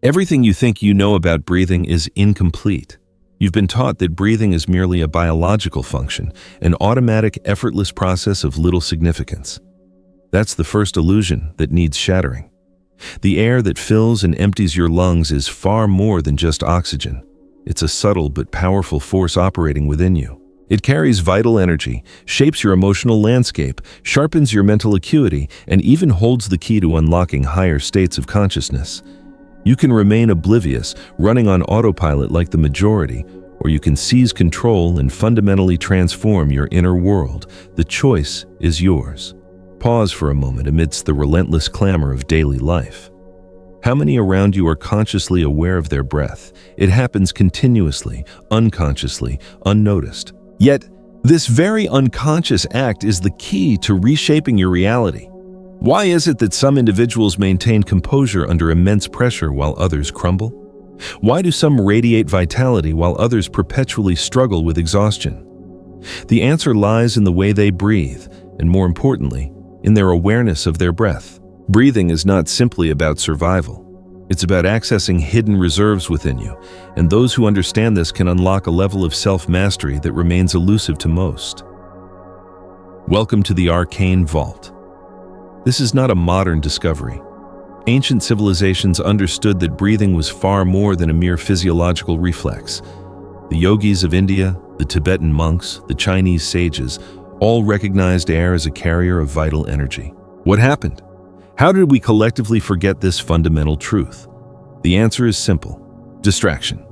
Everything you think you know about breathing is incomplete. You've been taught that breathing is merely a biological function, an automatic, effortless process of little significance. That's the first illusion that needs shattering. The air that fills and empties your lungs is far more than just oxygen. It's a subtle but powerful force operating within you. It carries vital energy, shapes your emotional landscape, sharpens your mental acuity, and even holds the key to unlocking higher states of consciousness. You can remain oblivious, running on autopilot like the majority, or you can seize control and fundamentally transform your inner world. The choice is yours. Pause for a moment amidst the relentless clamor of daily life. How many around you are consciously aware of their breath? It happens continuously, unconsciously, unnoticed. Yet, this very unconscious act is the key to reshaping your reality. Why is it that some individuals maintain composure under immense pressure while others crumble? Why do some radiate vitality while others perpetually struggle with exhaustion? The answer lies in the way they breathe, and more importantly, in their awareness of their breath. Breathing is not simply about survival. It's about accessing hidden reserves within you, and those who understand this can unlock a level of self-mastery that remains elusive to most. Welcome to the Arcane Vault. This is not a modern discovery. Ancient civilizations understood that breathing was far more than a mere physiological reflex. The yogis of India, the Tibetan monks, the Chinese sages, all recognized air as a carrier of vital energy. What happened? How did we collectively forget this fundamental truth? The answer is simple: distraction.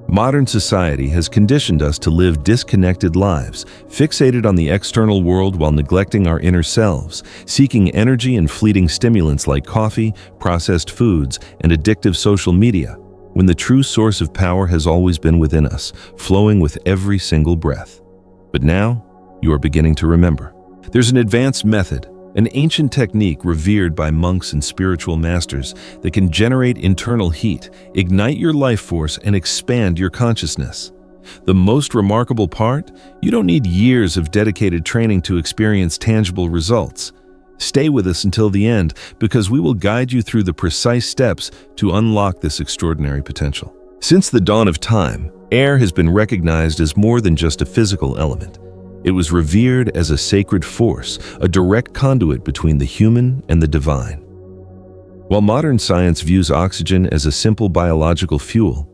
Modern society has conditioned us to live disconnected lives, fixated on the external world while neglecting our inner selves, seeking energy in fleeting stimulants like coffee, processed foods, and addictive social media, when the true source of power has always been within us, flowing with every single breath. But now, you are beginning to remember. There's an advanced method, an ancient technique revered by monks and spiritual masters that can generate internal heat, ignite your life force, and expand your consciousness. The most remarkable part? You don't need years of dedicated training to experience tangible results. Stay with us until the end, because we will guide you through the precise steps to unlock this extraordinary potential. Since the dawn of time, air has been recognized as more than just a physical element. It was revered as a sacred force, a direct conduit between the human and the divine. While modern science views oxygen as a simple biological fuel,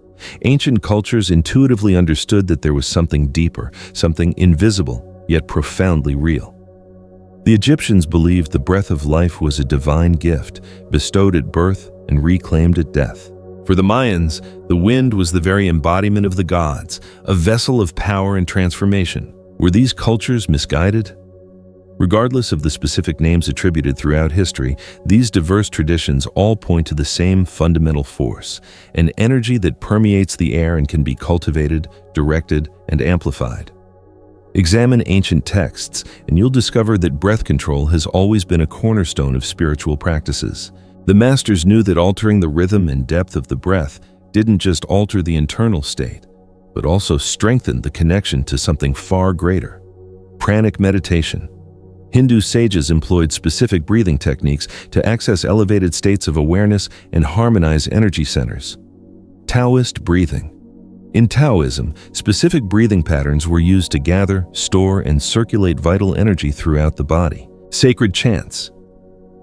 ancient cultures intuitively understood that there was something deeper, something invisible, yet profoundly real. The Egyptians believed the breath of life was a divine gift, bestowed at birth and reclaimed at death. For the Mayans, the wind was the very embodiment of the gods, a vessel of power and transformation. Were these cultures misguided? Regardless of the specific names attributed throughout history, these diverse traditions all point to the same fundamental force, an energy that permeates the air and can be cultivated, directed, and amplified. Examine ancient texts, and you'll discover that breath control has always been a cornerstone of spiritual practices. The masters knew that altering the rhythm and depth of the breath didn't just alter the internal state, but also strengthened the connection to something far greater. Pranic Meditation. Hindu sages employed specific breathing techniques to access elevated states of awareness and harmonize energy centers. Taoist Breathing. In Taoism, specific breathing patterns were used to gather, store, and circulate vital energy throughout the body. Sacred chants.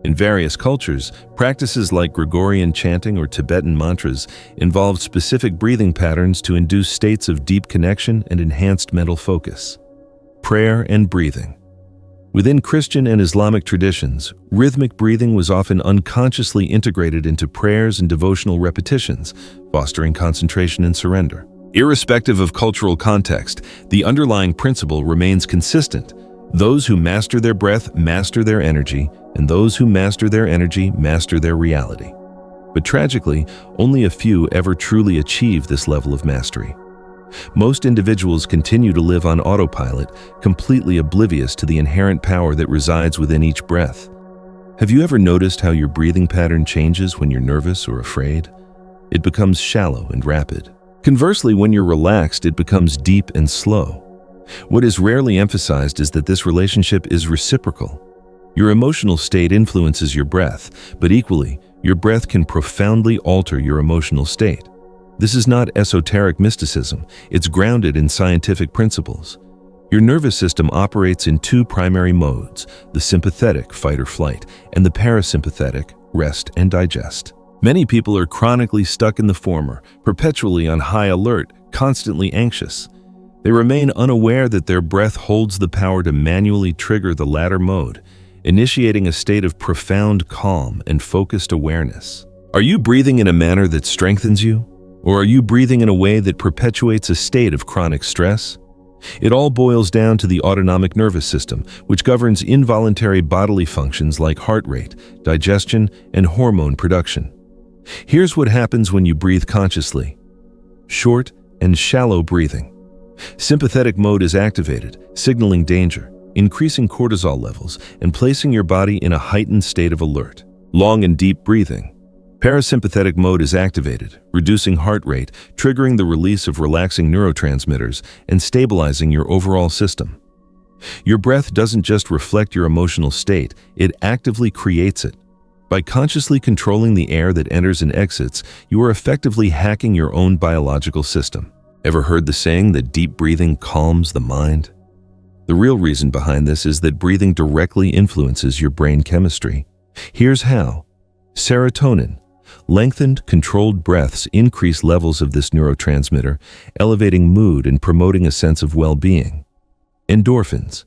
In various cultures, practices like Gregorian chanting or Tibetan mantras involved specific breathing patterns to induce states of deep connection and enhanced mental focus. Prayer and breathing. Within Christian and Islamic traditions, rhythmic breathing was often unconsciously integrated into prayers and devotional repetitions, fostering concentration and surrender. Irrespective of cultural context, the underlying principle remains consistent. Those who master their breath master their energy, and those who master their energy master their reality. But tragically, only a few ever truly achieve this level of mastery. Most individuals continue to live on autopilot, completely oblivious to the inherent power that resides within each breath. Have you ever noticed how your breathing pattern changes when you're nervous or afraid? It becomes shallow and rapid. Conversely, when you're relaxed, it becomes deep and slow. What is rarely emphasized is that this relationship is reciprocal. Your emotional state influences your breath, but equally, your breath can profoundly alter your emotional state. This is not esoteric mysticism, it's grounded in scientific principles. Your nervous system operates in two primary modes, the sympathetic, fight or flight, and the parasympathetic, rest and digest. Many people are chronically stuck in the former, perpetually on high alert, constantly anxious. They remain unaware that their breath holds the power to manually trigger the latter mode, initiating a state of profound calm and focused awareness. Are you breathing in a manner that strengthens you? Or are you breathing in a way that perpetuates a state of chronic stress? It all boils down to the autonomic nervous system, which governs involuntary bodily functions like heart rate, digestion, and hormone production. Here's what happens when you breathe consciously. Short and shallow breathing. Sympathetic mode is activated, signaling danger, increasing cortisol levels, and placing your body in a heightened state of alert. Long and deep breathing. Parasympathetic mode is activated, reducing heart rate, triggering the release of relaxing neurotransmitters, and stabilizing your overall system. Your breath doesn't just reflect your emotional state, it actively creates it. By consciously controlling the air that enters and exits, you are effectively hacking your own biological system. Ever heard the saying that deep breathing calms the mind? The real reason behind this is that breathing directly influences your brain chemistry. Here's how. Serotonin. Lengthened, controlled breaths increase levels of this neurotransmitter, elevating mood and promoting a sense of well-being. Endorphins.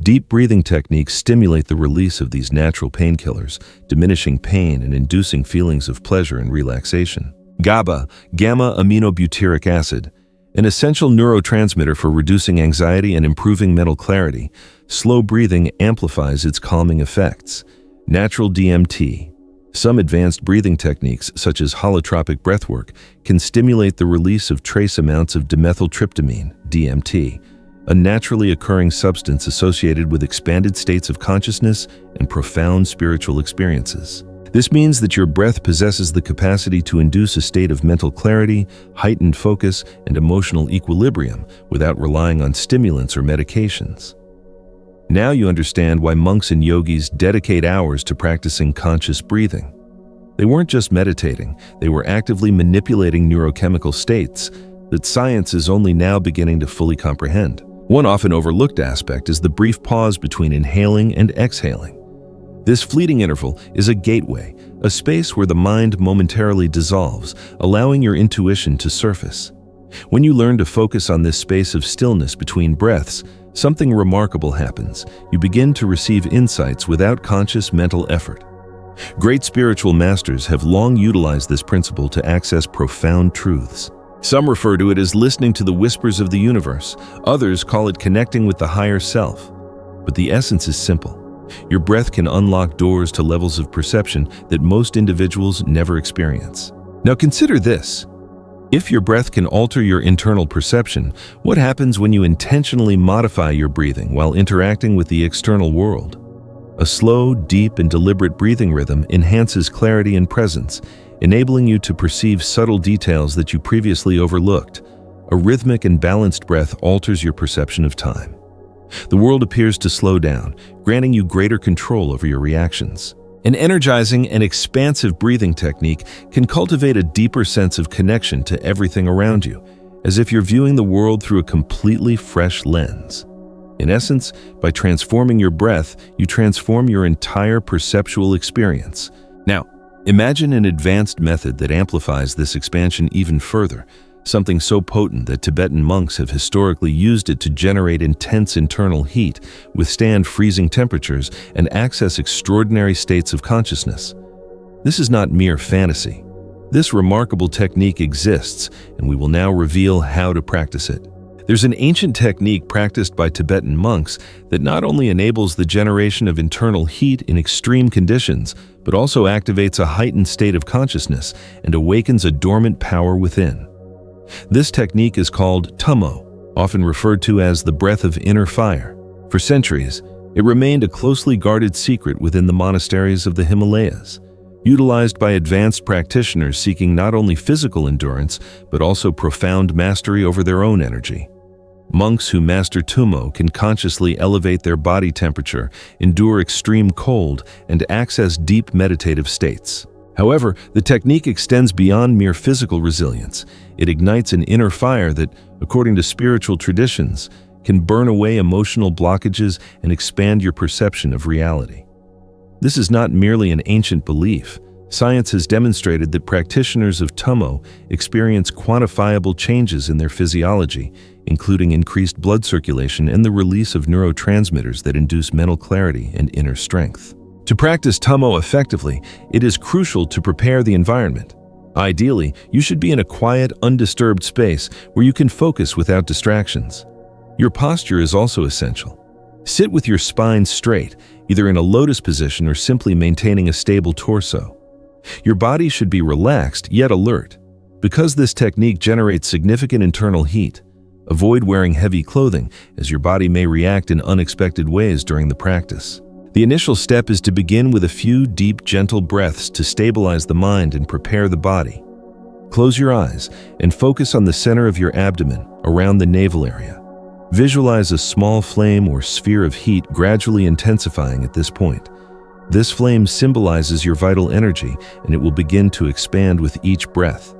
Deep breathing techniques stimulate the release of these natural painkillers, diminishing pain and inducing feelings of pleasure and relaxation. GABA, gamma-aminobutyric acid, an essential neurotransmitter for reducing anxiety and improving mental clarity. Slow breathing amplifies its calming effects. Natural DMT. Some advanced breathing techniques, such as holotropic breathwork, can stimulate the release of trace amounts of dimethyltryptamine, DMT, a naturally occurring substance associated with expanded states of consciousness and profound spiritual experiences. This means that your breath possesses the capacity to induce a state of mental clarity, heightened focus, and emotional equilibrium without relying on stimulants or medications. Now you understand why monks and yogis dedicate hours to practicing conscious breathing. They weren't just meditating, they were actively manipulating neurochemical states that science is only now beginning to fully comprehend. One often overlooked aspect is the brief pause between inhaling and exhaling. This fleeting interval is a gateway, a space where the mind momentarily dissolves, allowing your intuition to surface. When you learn to focus on this space of stillness between breaths, something remarkable happens. You begin to receive insights without conscious mental effort. Great spiritual masters have long utilized this principle to access profound truths. Some refer to it as listening to the whispers of the universe. Others call it connecting with the higher self. But the essence is simple. Your breath can unlock doors to levels of perception that most individuals never experience. Now consider this. If your breath can alter your internal perception, what happens when you intentionally modify your breathing while interacting with the external world? A slow, deep, and deliberate breathing rhythm enhances clarity and presence, enabling you to perceive subtle details that you previously overlooked. A rhythmic and balanced breath alters your perception of time. The world appears to slow down, granting you greater control over your reactions. An energizing and expansive breathing technique can cultivate a deeper sense of connection to everything around you, as if you're viewing the world through a completely fresh lens. In essence, by transforming your breath, you transform your entire perceptual experience. Now, imagine an advanced method that amplifies this expansion even further, something so potent that Tibetan monks have historically used it to generate intense internal heat, withstand freezing temperatures, and access extraordinary states of consciousness. This is not mere fantasy. This remarkable technique exists, and we will now reveal how to practice it. There's an ancient technique practiced by Tibetan monks that not only enables the generation of internal heat in extreme conditions, but also activates a heightened state of consciousness and awakens a dormant power within. This technique is called tummo, often referred to as the breath of inner fire. For centuries, it remained a closely guarded secret within the monasteries of the Himalayas, utilized by advanced practitioners seeking not only physical endurance, but also profound mastery over their own energy. Monks who master tummo can consciously elevate their body temperature, endure extreme cold, and access deep meditative states. However, the technique extends beyond mere physical resilience. It ignites an inner fire that, according to spiritual traditions, can burn away emotional blockages and expand your perception of reality. This is not merely an ancient belief. Science has demonstrated that practitioners of Tummo experience quantifiable changes in their physiology, including increased blood circulation and the release of neurotransmitters that induce mental clarity and inner strength. To practice Tummo effectively, it is crucial to prepare the environment. Ideally, you should be in a quiet, undisturbed space where you can focus without distractions. Your posture is also essential. Sit with your spine straight, either in a lotus position or simply maintaining a stable torso. Your body should be relaxed yet alert. Because this technique generates significant internal heat, avoid wearing heavy clothing as your body may react in unexpected ways during the practice. The initial step is to begin with a few deep, gentle breaths to stabilize the mind and prepare the body. Close your eyes and focus on the center of your abdomen, around the navel area. Visualize a small flame or sphere of heat gradually intensifying at this point. This flame symbolizes your vital energy, and it will begin to expand with each breath.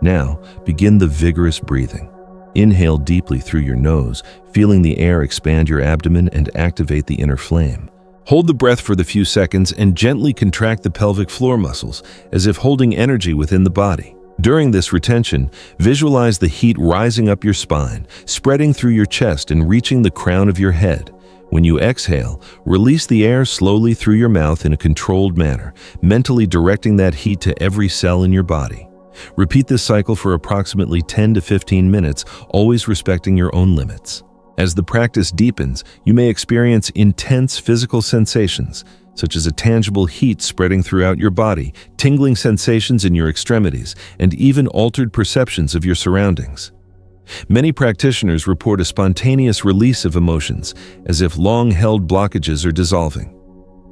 Now, begin the vigorous breathing. Inhale deeply through your nose, feeling the air expand your abdomen and activate the inner flame. Hold the breath for the few seconds and gently contract the pelvic floor muscles, as if holding energy within the body. During this retention, visualize the heat rising up your spine, spreading through your chest and reaching the crown of your head. When you exhale, release the air slowly through your mouth in a controlled manner, mentally directing that heat to every cell in your body. Repeat this cycle for approximately 10 to 15 minutes, always respecting your own limits. As the practice deepens, you may experience intense physical sensations, such as a tangible heat spreading throughout your body, tingling sensations in your extremities, and even altered perceptions of your surroundings. Many practitioners report a spontaneous release of emotions, as if long-held blockages are dissolving.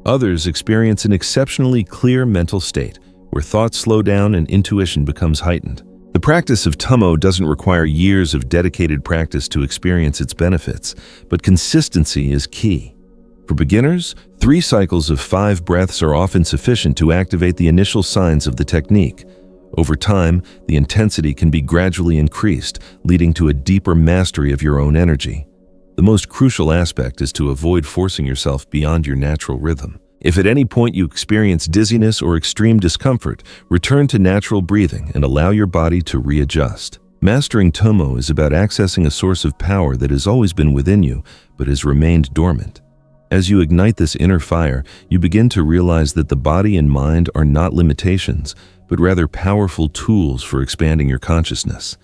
Others experience an exceptionally clear mental state, where thoughts slow down and intuition becomes heightened. The practice of Tummo doesn't require years of dedicated practice to experience its benefits, but consistency is key. For beginners, 3 cycles of 5 breaths are often sufficient to activate the initial signs of the technique. Over time, the intensity can be gradually increased, leading to a deeper mastery of your own energy. The most crucial aspect is to avoid forcing yourself beyond your natural rhythm. If at any point you experience dizziness or extreme discomfort, return to natural breathing and allow your body to readjust. Mastering Tummo is about accessing a source of power that has always been within you, but has remained dormant. As you ignite this inner fire, you begin to realize that the body and mind are not limitations, but rather powerful tools for expanding your consciousness.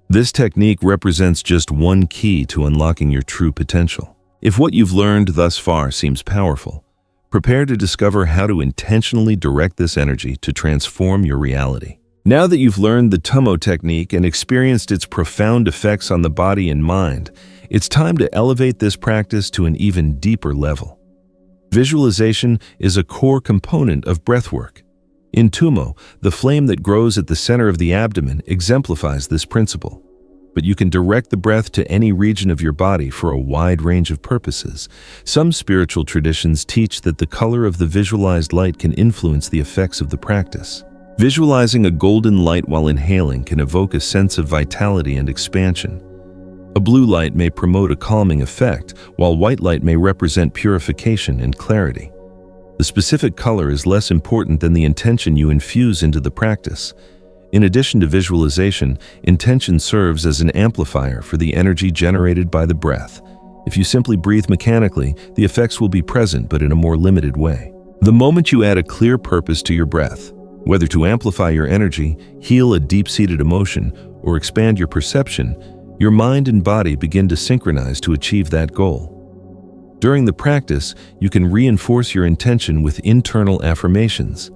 This technique represents just one key to unlocking your true potential. If what you've learned thus far seems powerful, prepare to discover how to intentionally direct this energy to transform your reality. Now that you've learned the Tummo technique and experienced its profound effects on the body and mind, it's time to elevate this practice to an even deeper level. Visualization is a core component of breathwork. In Tummo, the flame that grows at the center of the abdomen exemplifies this principle. But you can direct the breath to any region of your body for a wide range of purposes. Some spiritual traditions teach that the color of the visualized light can influence the effects of the practice. Visualizing a golden light while inhaling can evoke a sense of vitality and expansion. A blue light may promote a calming effect, while white light may represent purification and clarity. The specific color is less important than the intention you infuse into the practice. In addition to visualization, intention serves as an amplifier for the energy generated by the breath. If you simply breathe mechanically, the effects will be present but in a more limited way. The moment you add a clear purpose to your breath, whether to amplify your energy, heal a deep-seated emotion, or expand your perception, your mind and body begin to synchronize to achieve that goal. During the practice, you can reinforce your intention with internal affirmations.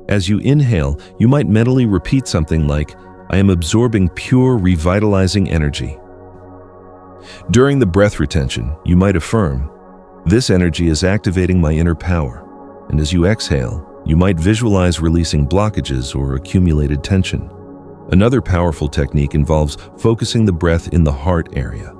As you inhale, you might mentally repeat something like, "I am absorbing pure, revitalizing energy." During the breath retention, you might affirm, "This energy is activating my inner power." And as you exhale, you might visualize releasing blockages or accumulated tension. Another powerful technique involves focusing the breath in the heart area.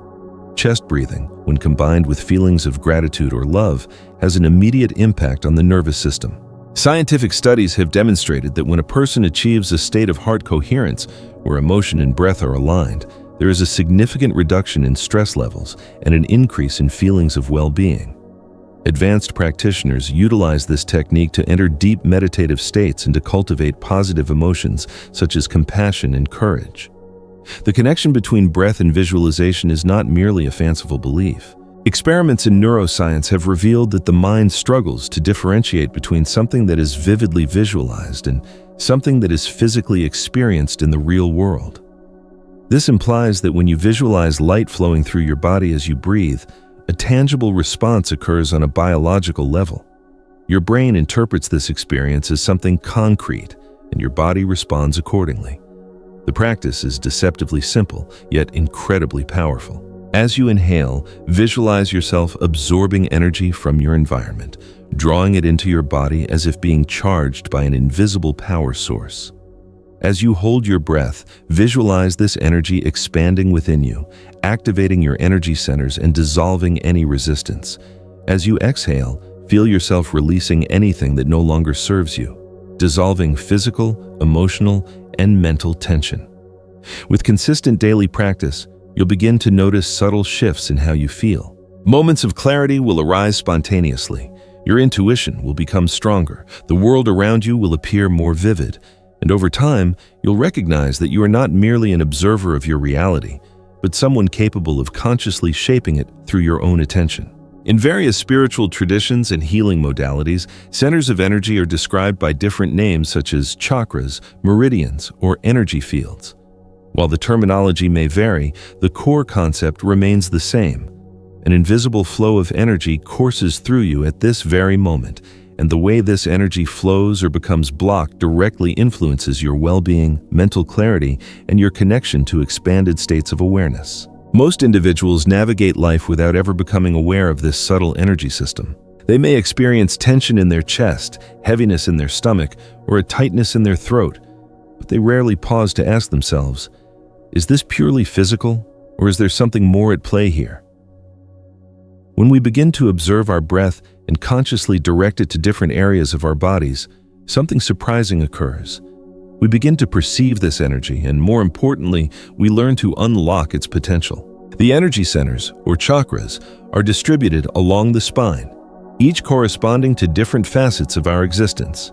Chest breathing, when combined with feelings of gratitude or love, has an immediate impact on the nervous system. Scientific studies have demonstrated that when a person achieves a state of heart coherence, where emotion and breath are aligned, there is a significant reduction in stress levels and an increase in feelings of well-being. Advanced practitioners utilize this technique to enter deep meditative states and to cultivate positive emotions such as compassion and courage. The connection between breath and visualization is not merely a fanciful belief. Experiments in neuroscience have revealed that the mind struggles to differentiate between something that is vividly visualized and something that is physically experienced in the real world. This implies that when you visualize light flowing through your body as you breathe, a tangible response occurs on a biological level. Your brain interprets this experience as something concrete, and your body responds accordingly. The practice is deceptively simple, yet incredibly powerful. As you inhale, visualize yourself absorbing energy from your environment, drawing it into your body as if being charged by an invisible power source. As you hold your breath, visualize this energy expanding within you, activating your energy centers and dissolving any resistance. As you exhale, feel yourself releasing anything that no longer serves you, dissolving physical, emotional, and mental tension. With consistent daily practice, you'll begin to notice subtle shifts in how you feel. Moments of clarity will arise spontaneously. Your intuition will become stronger. The world around you will appear more vivid. And over time, you'll recognize that you are not merely an observer of your reality, but someone capable of consciously shaping it through your own attention. In various spiritual traditions and healing modalities, centers of energy are described by different names such as chakras, meridians, or energy fields. While the terminology may vary, the core concept remains the same. An invisible flow of energy courses through you at this very moment, and the way this energy flows or becomes blocked directly influences your well-being, mental clarity, and your connection to expanded states of awareness. Most individuals navigate life without ever becoming aware of this subtle energy system. They may experience tension in their chest, heaviness in their stomach, or a tightness in their throat, but they rarely pause to ask themselves, is this purely physical, or is there something more at play here? When we begin to observe our breath and consciously direct it to different areas of our bodies, something surprising occurs. We begin to perceive this energy, and more importantly, we learn to unlock its potential. The energy centers, or chakras, are distributed along the spine, each corresponding to different facets of our existence.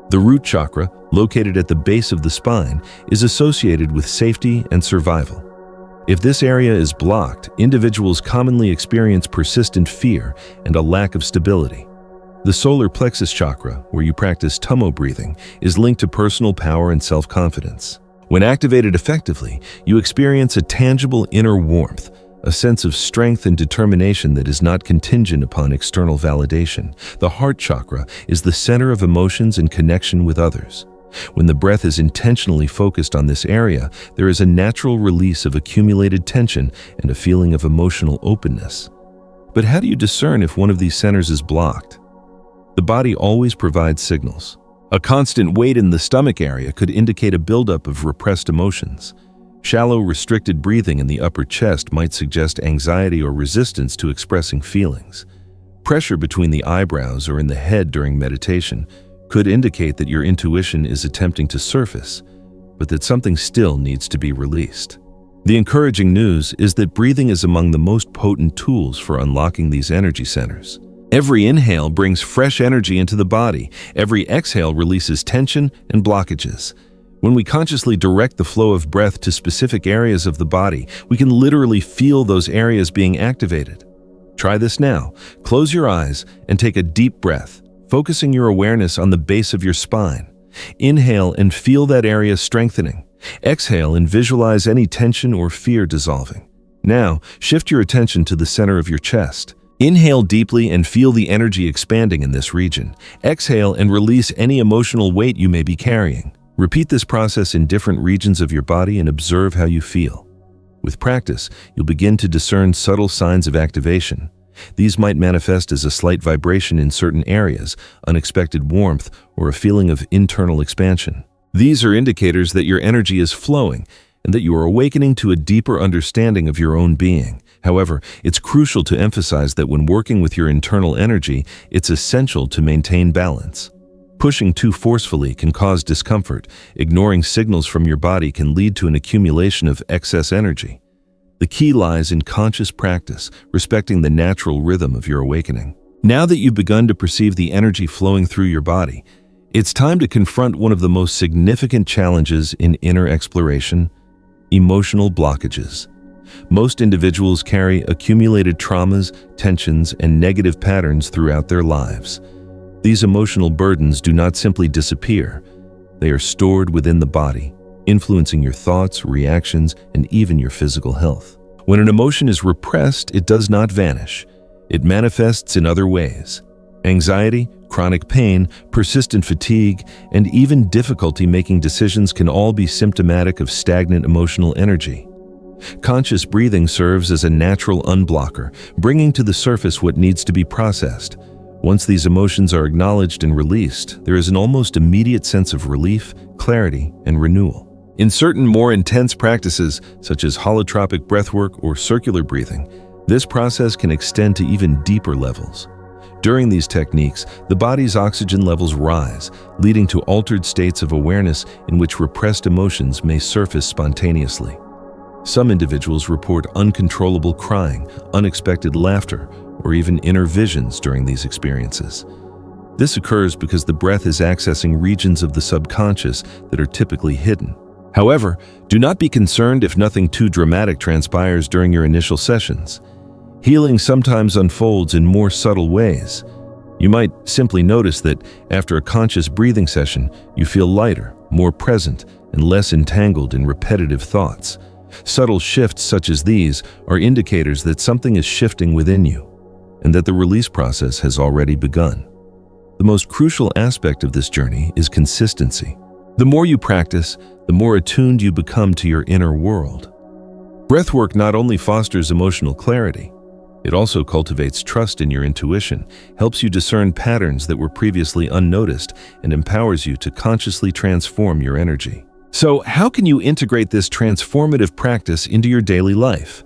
The root chakra, located at the base of the spine, is associated with safety and survival. If this area is blocked, individuals commonly experience persistent fear and a lack of stability. The solar plexus chakra, where you practice Tummo breathing, is linked to personal power and self-confidence. When activated effectively, you experience a tangible inner warmth, a sense of strength and determination that is not contingent upon external validation. The heart chakra is the center of emotions and connection with others. When the breath is intentionally focused on this area, there is a natural release of accumulated tension and a feeling of emotional openness. But how do you discern if one of these centers is blocked? The body always provides signals. A constant weight in the stomach area could indicate a buildup of repressed emotions. Shallow, restricted breathing in the upper chest might suggest anxiety or resistance to expressing feelings. Pressure between the eyebrows or in the head during meditation could indicate that your intuition is attempting to surface, but that something still needs to be released. The encouraging news is that breathing is among the most potent tools for unlocking these energy centers. Every inhale brings fresh energy into the body. Every exhale releases tension and blockages. When we consciously direct the flow of breath to specific areas of the body, we can literally feel those areas being activated. Try this now. Close your eyes and take a deep breath, focusing your awareness on the base of your spine. Inhale and feel that area strengthening. Exhale and visualize any tension or fear dissolving. Now, shift your attention to the center of your chest. Inhale deeply and feel the energy expanding in this region. Exhale and release any emotional weight you may be carrying. Repeat this process in different regions of your body and observe how you feel. With practice, you'll begin to discern subtle signs of activation. These might manifest as a slight vibration in certain areas, unexpected warmth, or a feeling of internal expansion. These are indicators that your energy is flowing and that you are awakening to a deeper understanding of your own being. However, it's crucial to emphasize that when working with your internal energy, it's essential to maintain balance. Pushing too forcefully can cause discomfort. Ignoring signals from your body can lead to an accumulation of excess energy. The key lies in conscious practice, respecting the natural rhythm of your awakening. Now that you've begun to perceive the energy flowing through your body, it's time to confront one of the most significant challenges in inner exploration: emotional blockages. Most individuals carry accumulated traumas, tensions, and negative patterns throughout their lives. These emotional burdens do not simply disappear. They are stored within the body, influencing your thoughts, reactions, and even your physical health. When an emotion is repressed, it does not vanish. It manifests in other ways. Anxiety, chronic pain, persistent fatigue, and even difficulty making decisions can all be symptomatic of stagnant emotional energy. Conscious breathing serves as a natural unblocker, bringing to the surface what needs to be processed. Once these emotions are acknowledged and released, there is an almost immediate sense of relief, clarity, and renewal. In certain more intense practices, such as holotropic breathwork or circular breathing, this process can extend to even deeper levels. During these techniques, the body's oxygen levels rise, leading to altered states of awareness in which repressed emotions may surface spontaneously. Some individuals report uncontrollable crying, unexpected laughter, or even inner visions during these experiences. This occurs because the breath is accessing regions of the subconscious that are typically hidden. However, do not be concerned if nothing too dramatic transpires during your initial sessions. Healing sometimes unfolds in more subtle ways. You might simply notice that after a conscious breathing session, you feel lighter, more present, and less entangled in repetitive thoughts. Subtle shifts such as these are indicators that something is shifting within you, and that the release process has already begun. The most crucial aspect of this journey is consistency. The more you practice, the more attuned you become to your inner world. Breathwork not only fosters emotional clarity, it also cultivates trust in your intuition, helps you discern patterns that were previously unnoticed, and empowers you to consciously transform your energy. So, how can you integrate this transformative practice into your daily life?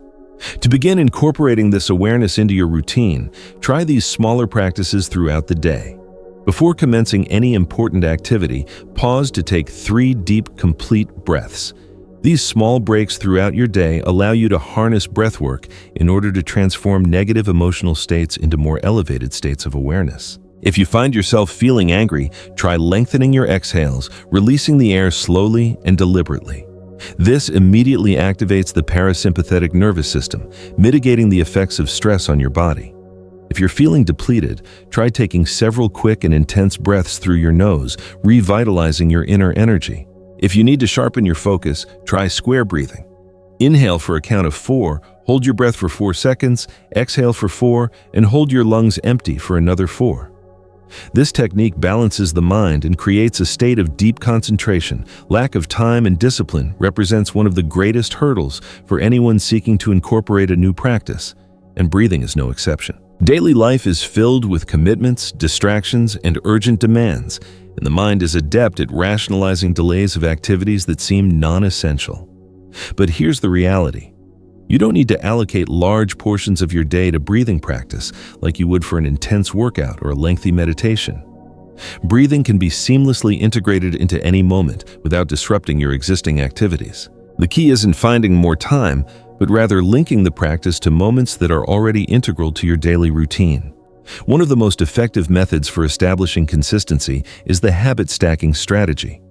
To begin incorporating this awareness into your routine, try these smaller practices throughout the day. Before commencing any important activity, pause to take 3 deep, complete breaths. These small breaks throughout your day allow you to harness breathwork in order to transform negative emotional states into more elevated states of awareness. If you find yourself feeling angry, try lengthening your exhales, releasing the air slowly and deliberately. This immediately activates the parasympathetic nervous system, mitigating the effects of stress on your body. If you're feeling depleted, try taking several quick and intense breaths through your nose, revitalizing your inner energy. If you need to sharpen your focus, try square breathing. Inhale for a count of 4, hold your breath for 4 seconds, exhale for 4, and hold your lungs empty for another 4. This technique balances the mind and creates a state of deep concentration. Lack of time and discipline represents one of the greatest hurdles for anyone seeking to incorporate a new practice, and breathing is no exception. Daily life is filled with commitments, distractions, and urgent demands, and the mind is adept at rationalizing delays of activities that seem non-essential. But here's the reality. You don't need to allocate large portions of your day to breathing practice like you would for an intense workout or a lengthy meditation. Breathing can be seamlessly integrated into any moment without disrupting your existing activities. The key isn't finding more time, but rather linking the practice to moments that are already integral to your daily routine. One of the most effective methods for establishing consistency is the habit stacking strategy.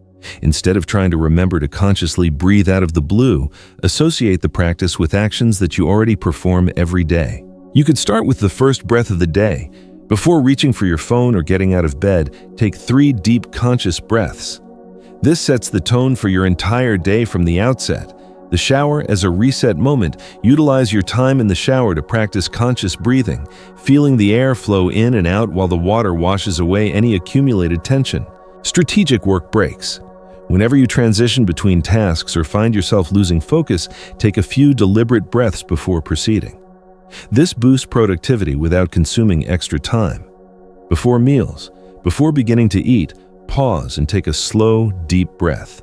Instead of trying to remember to consciously breathe out of the blue, associate the practice with actions that you already perform every day. You could start with the first breath of the day. Before reaching for your phone or getting out of bed, take 3 deep conscious breaths. This sets the tone for your entire day from the outset. The shower as a reset moment. Utilize your time in the shower to practice conscious breathing, feeling the air flow in and out while the water washes away any accumulated tension. Strategic work breaks. Whenever you transition between tasks or find yourself losing focus, take a few deliberate breaths before proceeding. This boosts productivity without consuming extra time. Before meals, before beginning to eat, pause and take a slow, deep breath.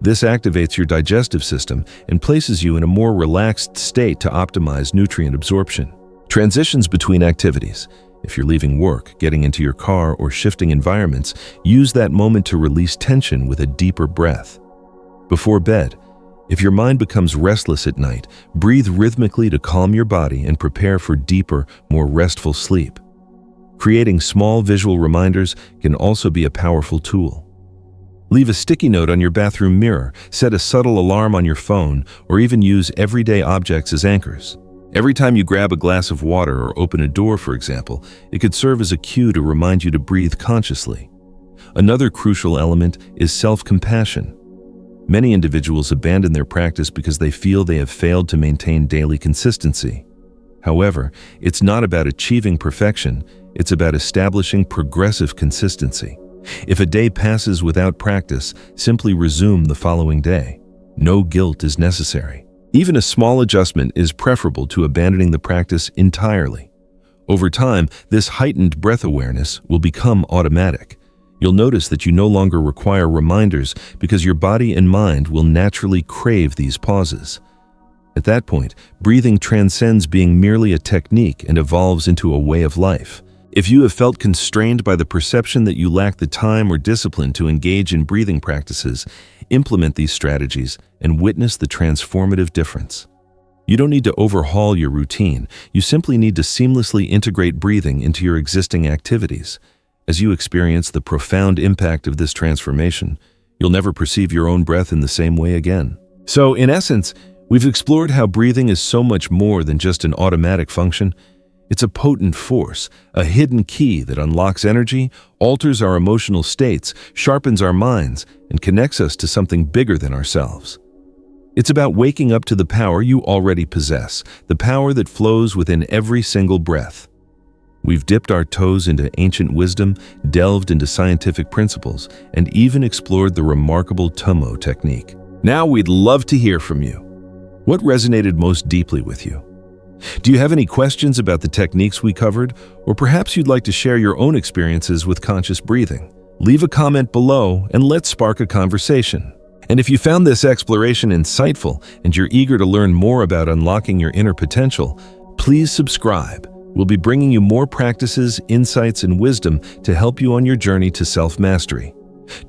This activates your digestive system and places you in a more relaxed state to optimize nutrient absorption. Transitions between activities. If you're leaving work, getting into your car, or shifting environments, use that moment to release tension with a deeper breath. Before bed, if your mind becomes restless at night, breathe rhythmically to calm your body and prepare for deeper, more restful sleep. Creating small visual reminders can also be a powerful tool. Leave a sticky note on your bathroom mirror, set a subtle alarm on your phone, or even use everyday objects as anchors. Every time you grab a glass of water or open a door, for example, it could serve as a cue to remind you to breathe consciously. Another crucial element is self-compassion. Many individuals abandon their practice because they feel they have failed to maintain daily consistency. However, it's not about achieving perfection, it's about establishing progressive consistency. If a day passes without practice, simply resume the following day. No guilt is necessary. Even a small adjustment is preferable to abandoning the practice entirely. Over time, this heightened breath awareness will become automatic. You'll notice that you no longer require reminders because your body and mind will naturally crave these pauses. At that point, breathing transcends being merely a technique and evolves into a way of life. If you have felt constrained by the perception that you lack the time or discipline to engage in breathing practices, implement these strategies and witness the transformative difference. You don't need to overhaul your routine. You simply need to seamlessly integrate breathing into your existing activities. As you experience the profound impact of this transformation, you'll never perceive your own breath in the same way again. So, in essence, we've explored how breathing is so much more than just an automatic function. It's a potent force, a hidden key that unlocks energy, alters our emotional states, sharpens our minds, and connects us to something bigger than ourselves. It's about waking up to the power you already possess, the power that flows within every single breath. We've dipped our toes into ancient wisdom, delved into scientific principles, and even explored the remarkable Tummo technique. Now we'd love to hear from you. What resonated most deeply with you? Do you have any questions about the techniques we covered, or perhaps you'd like to share your own experiences with conscious breathing? Leave a comment below and let's spark a conversation. And if you found this exploration insightful and you're eager to learn more about unlocking your inner potential, please subscribe. We'll be bringing you more practices, insights, and wisdom to help you on your journey to self-mastery.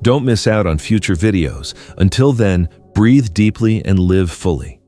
Don't miss out on future videos. Until then, breathe deeply and live fully.